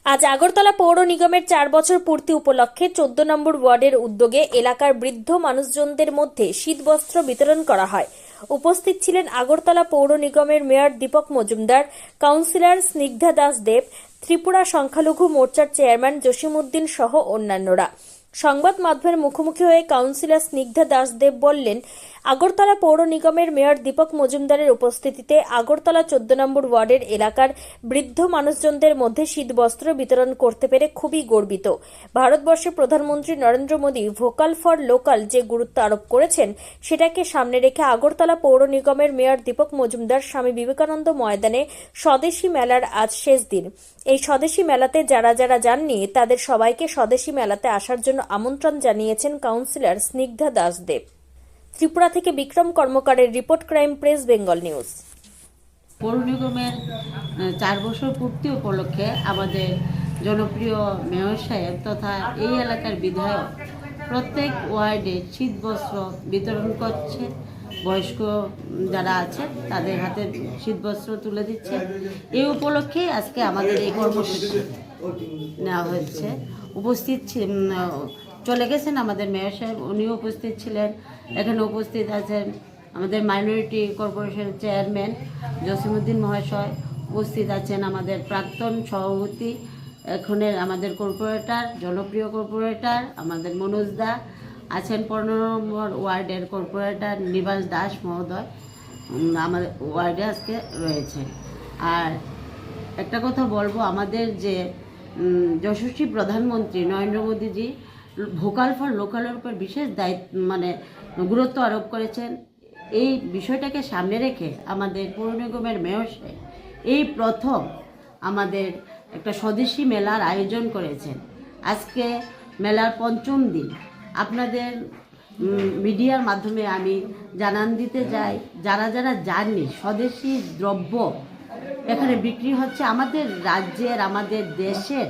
আজ আগরতলা পৌর নিগমের 4 বছর পূর্তি উপলক্ষে 14 নম্বর ওয়ার্ডের উদ্যোগে এলাকার বৃদ্ধ মানুষজনদের মধ্যে শীতবস্ত্র বিতরণ করা হয়। উপস্থিত ছিলেন আগরতলা পৌর নিগমের মেয়র দীপক মজুমদার, কাউন্সিলর স্নিগ্ধা দাস দেব, ত্রিপুরা সংখ্যালঘু মোর্চার চেয়ারম্যান জসিমউদ্দিন সহ অন্যান্যরা। সংবাদ মাধ্যমের মুখোমুখি হয়ে কাউন্সিলর স্নিগ্ধা দাস দেব বললেন, আগরতলা পৌর নিগমের মেয়র দীপক মজুমদারের উপস্থিতিতে আগরতলা 14 নম্বর ওয়ার্ডের এলাকার বৃদ্ধ মানুষজনদের মধ্যে শীতবস্ত্র বিতরণ করতে পেরে খুবই গর্বিত। ভারতবর্ষের প্রধানমন্ত্রী Narendra Modi vocal for local যে গুরুত্ব আরোপ করেছেন, সেটাকে সামনে রেখে আগরতলা পৌর নিগমের মেয়র দীপক মজুমদার স্বামী বিবেকানন্দ ময়দানে স্বদেশী মেলার আজ শেষ দিন। এই স্বদেশী মেলাতে যারা যারা যাননি তাদের সবাইকে স্বদেশী মেলাতে আসার জন্য আমন্ত্রণ জানিয়েছেন কাউন্সিলর স্নিগ্ধা দাস দেব। ত্রিপুরা থেকে বিক্রম কর্মকারের report, crime press, Bengal news. পৌর নিগমের 4 বছর পূর্তি উপলক্ষে আমাদের জনপ্রিয় মেয়র সাহেব তথা এই এলাকার বিধায়ক প্রত্যেক ওয়ার্ডে শীতবস্ত্র বিতরণ করছে। বয়স্ক যারা আছে তাদের হাতে শীতবস্ত্র তুলে দিচ্ছে। এই উপলক্ষে আজকে আমাদের এই কর্মসূচি নেওয়া হয়েছে। উপস্থিত চলে গেছেন আমাদের মেয়র সাহেব, উনিও উপস্থিত ছিলেন। এখানে উপস্থিত আছেন আমাদের মাইনরিটি কর্পোরেশনের চেয়ারম্যান জসিমউদ্দিন মহাশয়, উপস্থিত আছেন আমাদের প্রাক্তন সভাপতি, এখনের আমাদের কর্পোরেটর, জনপ্রিয় কর্পোরেটর আমাদের মনোজ দা, আছেন 15 নম্বর ওয়ার্ডের কর্পোরেটর নিবাস দাস মহোদয় আমাদের ওয়ার্ডে আজকে রয়েছেন। আর একটা কথা বলবো, আমাদের যে যশস্বী প্রধানমন্ত্রী নরেন্দ্র মোদীজি ভোকাল ফর লোকালের উপর বিশেষ গুরুত্ব আরোপ করেছেন। এই বিষয়টাকে সামনে রেখে আমাদের পৌর নিগমের মেয়র সাহেব এই প্রথম আমাদের একটা স্বদেশী মেলার আয়োজন করেছেন। আজকে মেলার 5ম দিন। আপনাদের মিডিয়ার মাধ্যমে আমি জানান দিতে চাই, যারা যারা জাননি, স্বদেশী দ্রব্য এখানে বিক্রি হচ্ছে। আমাদের রাজ্যের, আমাদের দেশের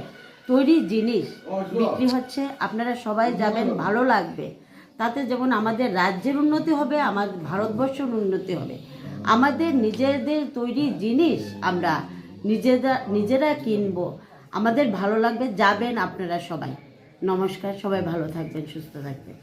তৈরি জিনিস বিক্রি হচ্ছে। আপনারা সবাই যাবেন, ভালো লাগবে। তাতে যেমন আমাদের রাজ্যের উন্নতি হবে, আমাদের ভারতবর্ষের উন্নতি হবে। আমাদের নিজেদের তৈরি জিনিস আমরা নিজেরা কিনবো, আমাদের ভালো লাগবে। যাবেন আপনারা সবাই। নমস্কার, সবাই ভালো থাকবেন, সুস্থ থাকবেন।